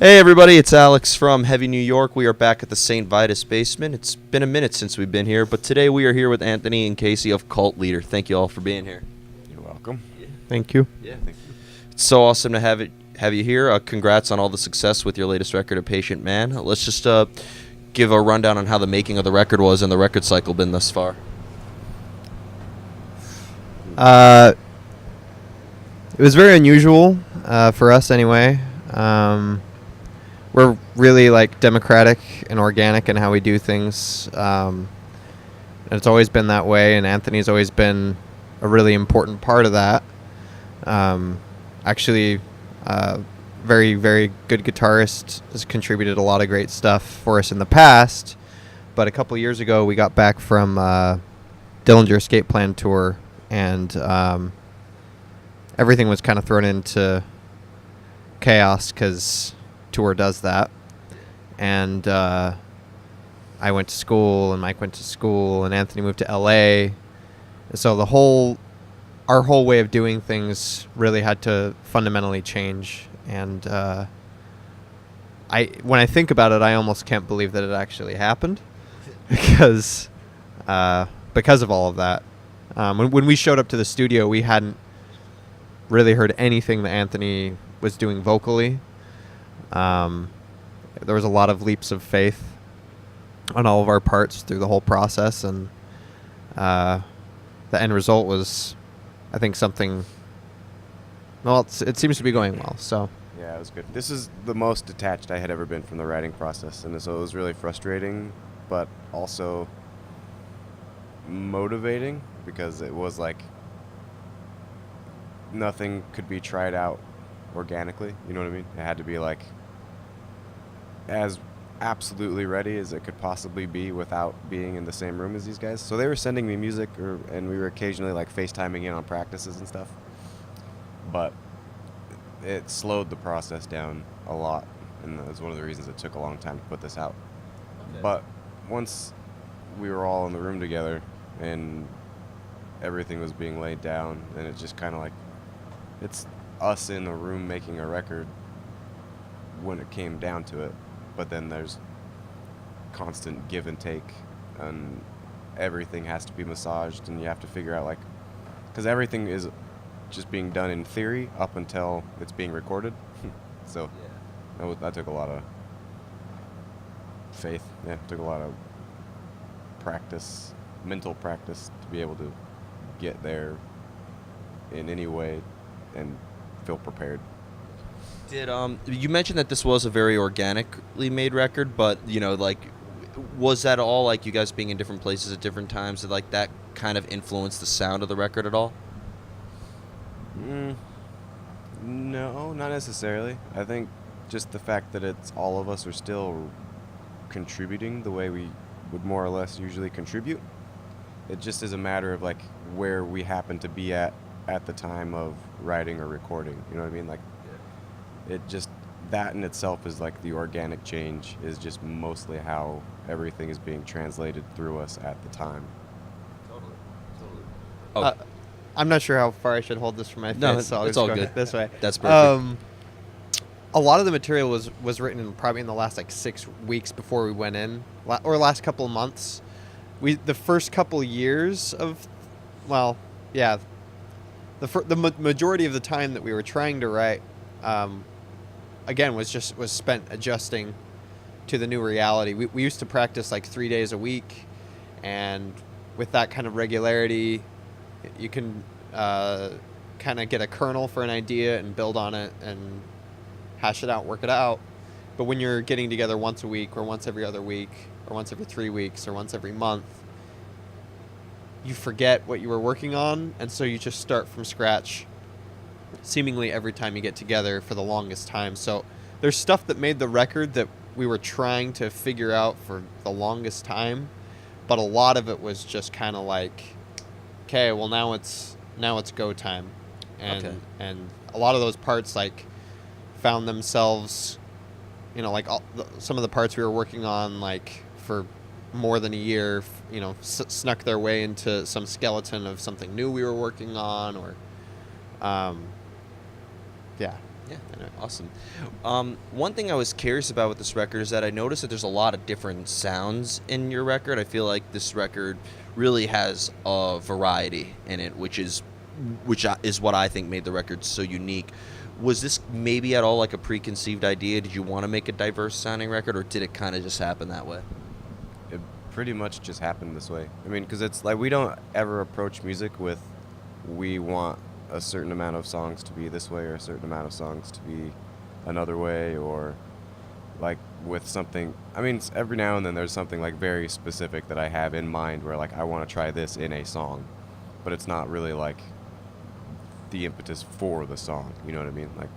Hey everybody, it's Alex from Heavy New York. We are back at the St. Vitus basement. It's been a minute since we've been here, but today we are here with Anthony and Casey of Cult Leader. Thank you all for being here. You're welcome. Thank you. Yeah, thank you. It's so awesome to have you here. Congrats on all the success with your latest record, A Patient Man. Let's just give a rundown on how the making of the record was and the record cycle been thus far. It was very unusual for us anyway. We're really democratic and organic in how we do things. And it's always been that way, and Anthony's always been a really important part of that. Very, very good guitarist, has contributed a lot of great stuff for us in the past. But a couple years ago, we got back from Dillinger Escape Plan tour, and everything was kind of thrown into chaos because tour does that. And I went to school, and Mike went to school, and Anthony moved to LA. So our whole way of doing things really had to fundamentally change. And when I think about it, I almost can't believe that it actually happened because of all of that. When we showed up to the studio, we hadn't really heard anything that Anthony was doing vocally. There was a lot of leaps of faith on all of our parts through the whole process, and the end result was, I think, something. Well, it seems to be going well. So Yeah, it was good. This is the most detached I had ever been from the writing process, and so it was really frustrating, but also motivating because it was like nothing could be tried out organically. You know what I mean? It had to be as absolutely ready as it could possibly be without being in the same room as these guys. So they were sending me music, and we were occasionally FaceTiming in on practices and stuff. But it slowed the process down a lot, and that's one of the reasons it took a long time to put this out. Okay. But once we were all in the room together and everything was being laid down, and it's just kind of it's us in the room making a record when it came down to it. But then there's constant give and take, and everything has to be massaged, and you have to figure out because everything is just being done in theory up until it's being recorded. So yeah. That took a lot of faith. Yeah, it took a lot of practice, mental practice, to be able to get there in any way and feel prepared. Did you mentioned that this was a very organically made record, but was that all you guys being in different places at different times? Did that kind of influence the sound of the record at all? No, not necessarily. I think just the fact that it's all of us are still contributing the way we would more or less usually contribute. It just is a matter of where we happen to be at the time of writing or recording. You know what I mean? It just, that in itself is the organic change is just mostly how everything is being translated through us at the time. Totally. Oh. I'm not sure how far I should hold this from my face. No, so I'll it's just all go good. This way. That's perfect. A lot of the material was written probably in the last 6 weeks before we went in, or last couple of months. The first couple years of, the majority of the time that we were trying to write, again, was spent adjusting to the new reality. We used to practice 3 days a week, and with that kind of regularity, you can kind of get a kernel for an idea and build on it and hash it out, work it out. But when you're getting together once a week or once every other week or once every 3 weeks or once every month, you forget what you were working on, and so you just start from scratch seemingly every time you get together for the longest time. So there's stuff that made the record that we were trying to figure out for the longest time, but a lot of it was just kind of okay, well now it's go time. And Okay. And a lot of those parts found themselves, some of the parts we were working on for more than a year, snuck their way into some skeleton of something new we were working on, or yeah. Yeah, awesome. One thing I was curious about with this record is that I noticed that there's a lot of different sounds in your record. I feel like this record really has a variety in it, which is what I think made the record so unique. Was this maybe at all like a preconceived idea? Did you want to make a diverse sounding record, or did it kind of just happen that way? It pretty much just happened this way. I mean, because it's like we don't ever approach music with we want a certain amount of songs to be this way or a certain amount of songs to be another way, or like with something. I mean, every now and then there's something like very specific that I have in mind where like I want to try this in a song, but it's not really like the impetus for the song, you know what I mean? Like,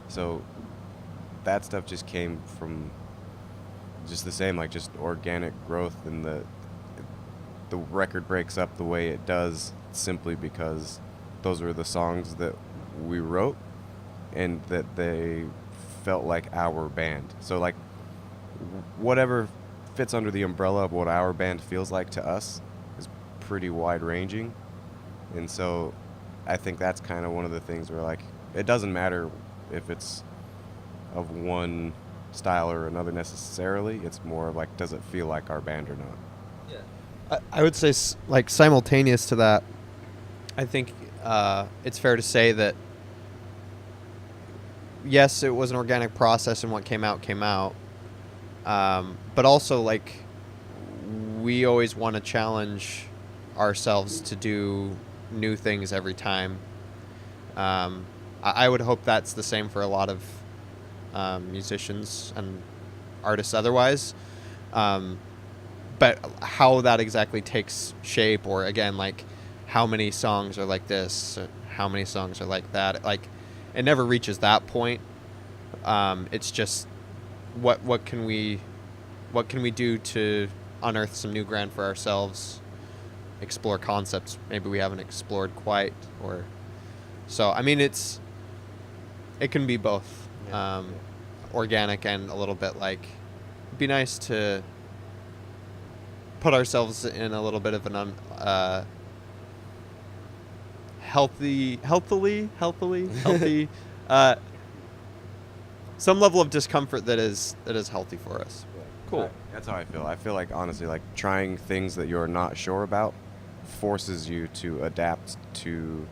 so that stuff just came from just the same, like just organic growth, and the record breaks up the way it does simply because those were the songs that we wrote and that they felt like our band. So like whatever fits under the umbrella of what our band feels like to us is pretty wide ranging. And so I think that's kind of one of the things where like it doesn't matter if it's of one style or another necessarily. It's more of like, does it feel like our band or not? Yeah. I would say like simultaneous to that, I think it's fair to say that yes, it was an organic process, and what came out came out. But also, like, we always want to challenge ourselves to do new things every time. I would hope that's the same for a lot of musicians and artists otherwise. But how that exactly takes shape, or again, like, how many songs are like this, how many songs are like that, like, it never reaches that point. It's just what can we do to unearth some new ground for ourselves, explore concepts maybe we haven't explored quite, or so. I mean, it can be both, organic and a little bit like, it'd be nice to put ourselves in a little bit of an healthy some level of discomfort that is healthy for us. Cool. That's how I feel. I feel like, honestly, like trying things that you're not sure about forces you to adapt to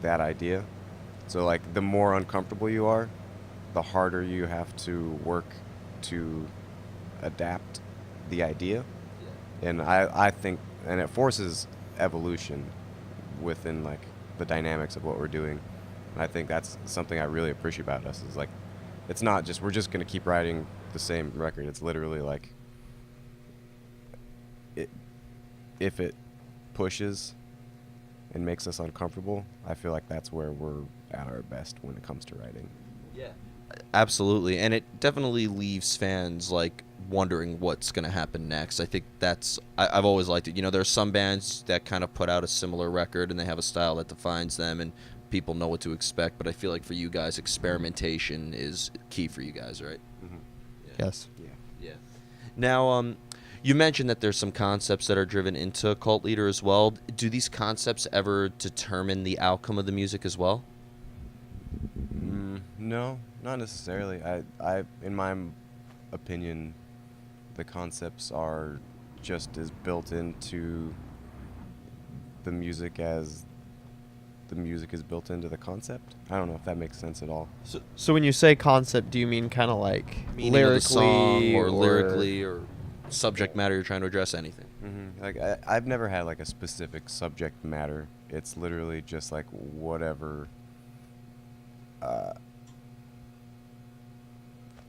that idea. So like the more uncomfortable you are, the harder you have to work to adapt the idea. And I think, and it forces evolution within like the dynamics of what we're doing. And I think that's something I really appreciate about us, is like, it's not just, we're just going to keep writing the same record. It's literally like, if it pushes and makes us uncomfortable, I feel like that's where we're at our best when it comes to writing. Yeah. Absolutely. And it definitely leaves fans like wondering what's going to happen next. I think I've always liked it. You know, there are some bands that kind of put out a similar record and they have a style that defines them and people know what to expect. But I feel like for you guys, experimentation is key for you guys, right? Mm-hmm. Yeah. Yes. Yeah. Now, you mentioned that there's some concepts that are driven into Cult Leader as well. Do these concepts ever determine the outcome of the music as well? No, not necessarily. I, in my opinion, the concepts are just as built into the music as the music is built into the concept. I don't know if that makes sense at all. So when you say concept, do you mean kind of like Meaning lyrically of the song or lyrically or subject matter you're trying to address, anything? Mm-hmm. Like I've never had like a specific subject matter. It's literally just like whatever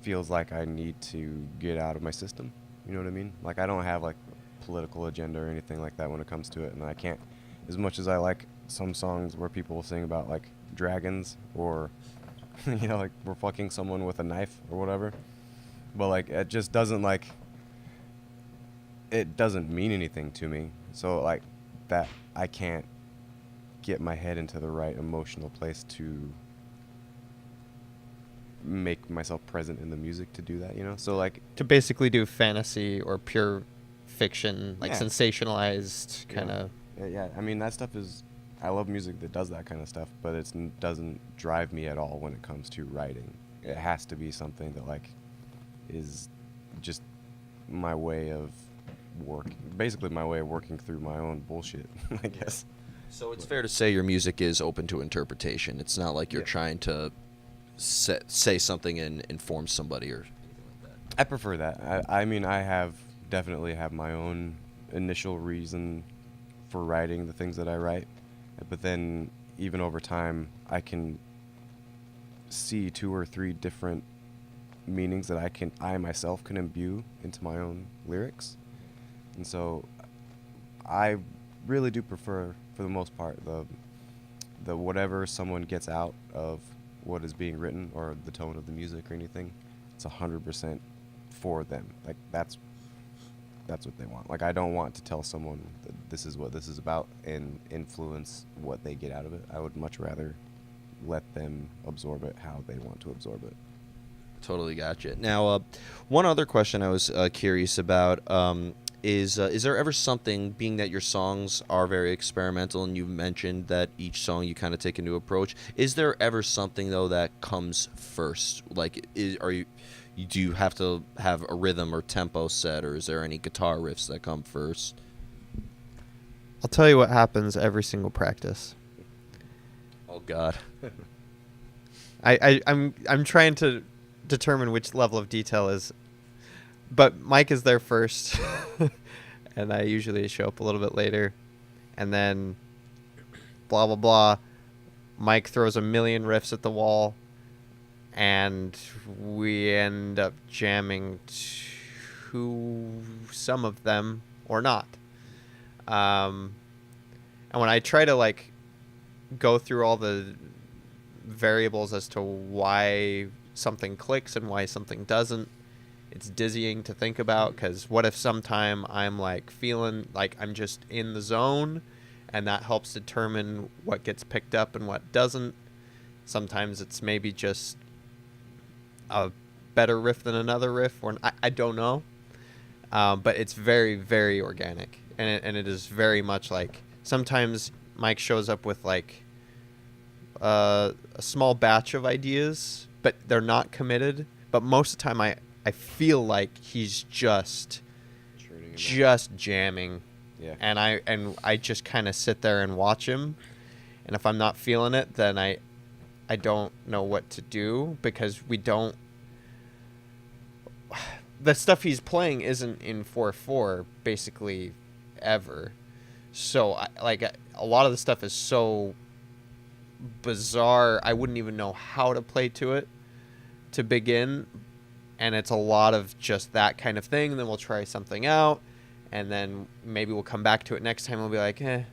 feels like I need to get out of my system. You know what I mean? Like I don't have like political agenda or anything like that when it comes to it, and I can't, as much as I like some songs where people will sing about like dragons or you know, like we're fucking someone with a knife or whatever, but like it just doesn't, like, it doesn't mean anything to me. So like that, I can't get my head into the right emotional place to make myself present in the music to do that, you know? So like to basically do fantasy or pure fiction, like Yeah. sensationalized kind of. yeah, I mean that stuff is I love music that does that kind of stuff, but it doesn't drive me at all when it comes to writing. It has to be something that like is just my way of basically my way of working through my own bullshit, I guess. So it's fair to say your music is open to interpretation. It's not like you're Yeah. trying to say something and inform somebody or anything like that. I prefer that. I mean, definitely have my own initial reason for writing the things that I write, but then even over time, I can see 2 or 3 different meanings that I myself can imbue into my own lyrics, and so I really do prefer, for the most part, the whatever someone gets out of what is being written or the tone of the music or anything, it's 100% for them. Like that's what they want. Like I don't want to tell someone that this is what this is about and influence what they get out of it. I would much rather let them absorb it how they want to absorb it. Totally gotcha. Now, one other question I was curious about is there ever something, being that your songs are very experimental and you mentioned that each song you kind of take a new approach, is there ever something, though, that comes first? Like, do you have to have a rhythm or tempo set, or is there any guitar riffs that come first? I'll tell you what happens every single practice. Oh, God. I'm trying to determine which level of detail is, but Mike is there first, and I usually show up a little bit later, and then blah blah blah. Mike throws a million riffs at the wall, and we end up jamming to some of them or not. And when I try to like go through all the variables as to why something clicks and why something doesn't, it's dizzying to think about, because what if sometime I'm like feeling like I'm just in the zone, and that helps determine what gets picked up and what doesn't. Sometimes it's maybe just a better riff than another riff, or I don't know, but it's very, very organic, and it is very much like sometimes Mike shows up with like a small batch of ideas, but they're not committed. But most of the time, I feel like he's just jamming, Yeah. and I just kind of sit there and watch him, and if I'm not feeling it, then I don't know what to do, because the stuff he's playing isn't in 4/4 basically ever. So a lot of the stuff is so bizarre, I wouldn't even know how to play to it to begin, and it's a lot of just that kind of thing. And then we'll try something out, and then maybe we'll come back to it next time. We'll be like, and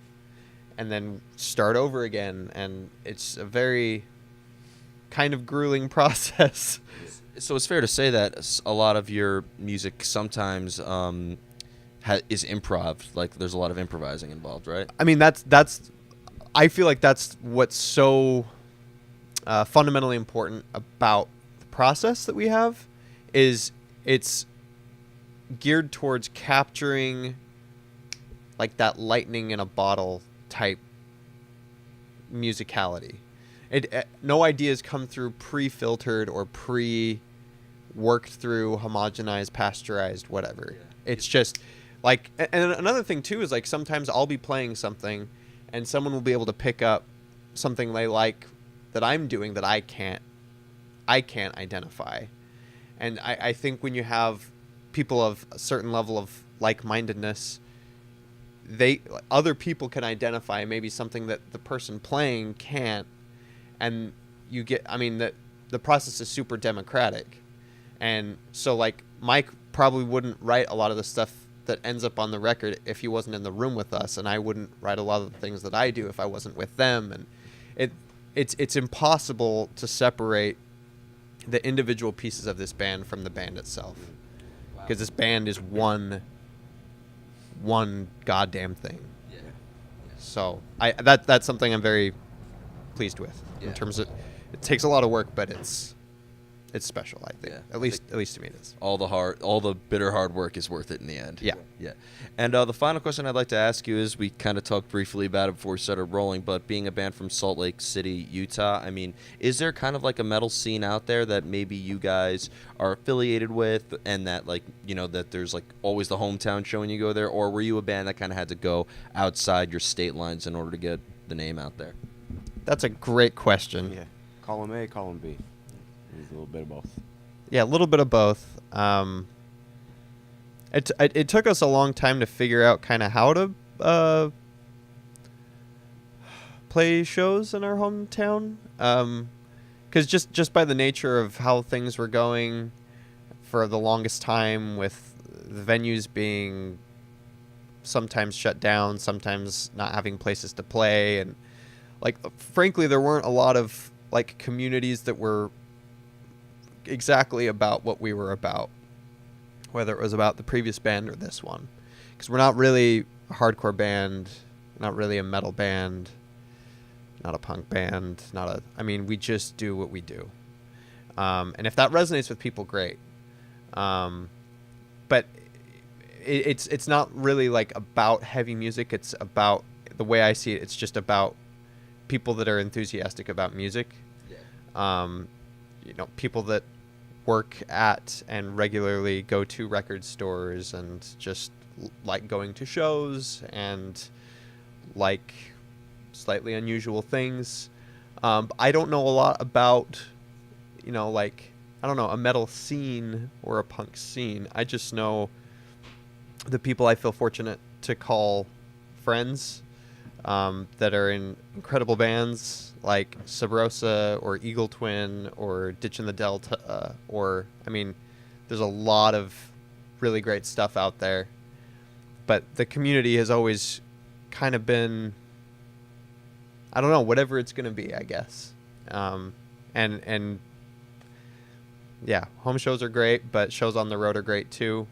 then start over again, and it's a very kind of grueling process. So it's fair to say that a lot of your music sometimes is improv. Like there's a lot of improvising involved, right? I mean, that's I feel like that's what's so fundamentally important about the process that we have, is it's geared towards capturing like that lightning in a bottle type musicality. No ideas come through pre-filtered or pre-worked through, homogenized, pasteurized, whatever. Yeah. It's just like, and another thing too is like sometimes I'll be playing something and someone will be able to pick up something they like that I'm doing that I can't identify. And I think when you have people of a certain level of like-mindedness, other people can identify maybe something that the person playing can't, and you get, I mean, the process is super democratic. And so like Mike probably wouldn't write a lot of the stuff that ends up on the record if he wasn't in the room with us, and I wouldn't write a lot of the things that I do if I wasn't with them. And it's impossible to separate the individual pieces of this band from the band itself, because this band is one goddamn thing. Yeah. So that's something I'm very pleased with, Yeah. in terms of, it takes a lot of work, but it's it's special. I think Yeah, at least to me it is. all the bitter hard work is worth it in the end. Yeah. Yeah. And the final question I'd like to ask you is, we kind of talked briefly about it before we started rolling, but being a band from Salt Lake City, Utah, I mean, is there kind of like a metal scene out there that maybe you guys are affiliated with, and that, like, you know, that there's like always the hometown show when you go there, or were you a band that kind of had to go outside your state lines in order to get the name out there? That's a great question. Yeah. Column A, column B. There's a little bit of both. Yeah, a little bit of both. It took us a long time to figure out kind of how to play shows in our hometown. Because just by the nature of how things were going for the longest time, with the venues being sometimes shut down, sometimes not having places to play, and like frankly, there weren't a lot of like communities that were exactly about what we were about, whether it was about the previous band or this one, because we're not really a hardcore band, not really a metal band, not a punk band, I mean, we just do what we do, and if that resonates with people, great, but it's not really like about heavy music. It's about, the way I see it, it's just about people that are enthusiastic about music. You know, people that work at and regularly go to record stores and just like going to shows and like slightly unusual things. I don't know a lot about, you know, like, I don't know, a metal scene or a punk scene. I just know the people I feel fortunate to call friends, that are in incredible bands like Sub Rosa or Eagle Twin or Ditch in the Delta, or, I mean, there's a lot of really great stuff out there, but the community has always kind of been, I don't know, whatever it's going to be, I guess. And yeah, home shows are great, but shows on the road are great too.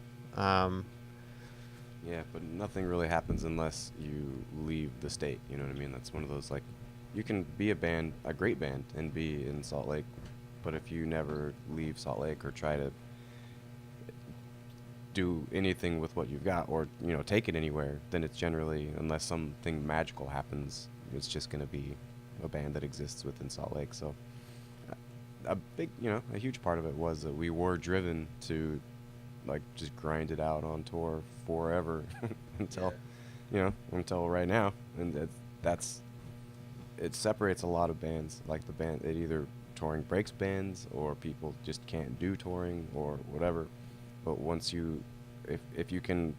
Yeah, but nothing really happens unless you leave the state. You know what I mean? That's one of those, like, you can be a band, a great band, and be in Salt Lake, but if you never leave Salt Lake or try to do anything with what you've got, or, you know, take it anywhere, then it's generally, unless something magical happens, it's just going to be a band that exists within Salt Lake. So a big, you know, a huge part of it was that we were driven to, like, just grind it out on tour forever until, you know, until right now. And it separates a lot of bands. Like, the band, it either touring breaks bands, or people just can't do touring or whatever. But once you, if you can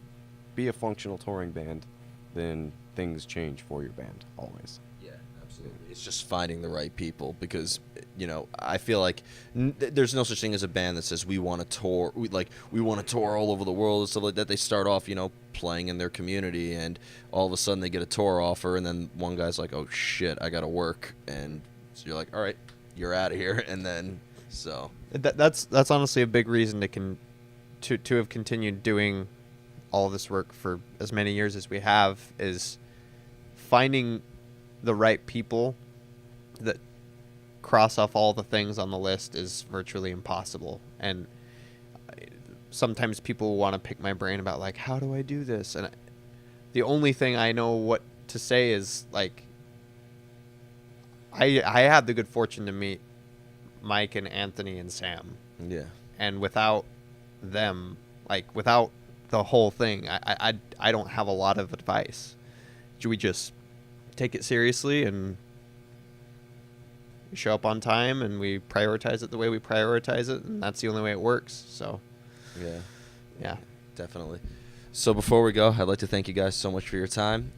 be a functional touring band, then things change for your band always. Yeah, absolutely. It's just finding the right people, because, you know, I feel like there's no such thing as a band that says we want to tour, we want to tour all over the world and stuff like that. They start off, you know, playing in their community, and all of a sudden they get a tour offer, and then one guy's like, oh shit, I got to work, and so you're like, all right, you're out of here, and then so that's honestly a big reason to have continued doing all of this work for as many years as we have, is finding the right people that cross off all the things on the list is virtually impossible. And sometimes people want to pick my brain about, like, how do I do this? And the only thing I know what to say is, like, I had the good fortune to meet Mike and Anthony and Sam. yeah. And without them, like, without the whole thing, I don't have a lot of advice. We just take it seriously, and we show up on time, and we prioritize it the way we prioritize it, and that's the only way it works. So yeah, Definitely. So before we go, I'd like to thank you guys so much for your time.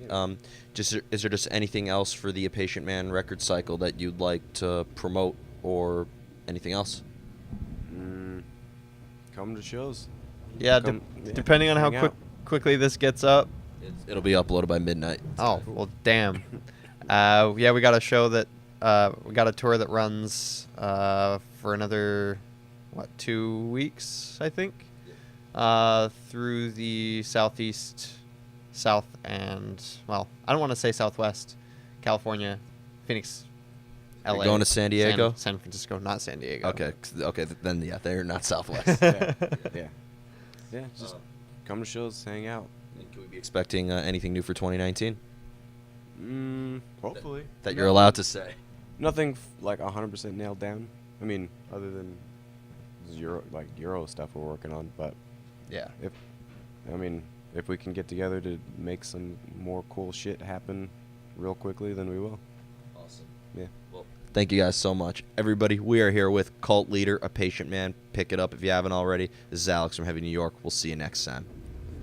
Is there just anything else for the A Patient Man record cycle that you'd like to promote, or anything else? Come to shows. yeah, depending on how hang out. quickly this gets up. It'll be uploaded by midnight. Oh, well, damn. Yeah, we got a show that, we got a tour that runs for another, 2 weeks, I think, through the southeast, south, and, well, I don't want to say southwest, California, Phoenix LA. Going to San Diego? San Francisco, not San Diego. Okay. Then yeah, they're not Southwest. Yeah, just come to shows, hang out. Can we be expecting anything new for 2019 Hopefully. that you're allowed to say? Nothing like 100% nailed down. I mean, other than Euro stuff we're working on, but Yeah. if we can get together to make some more cool shit happen real quickly, then we will. Awesome. Yeah. Well, thank you guys so much. Everybody, we are here with Cult Leader, A Patient Man. Pick it up if you haven't already. This is Alex from Heavy New York. We'll see you next time.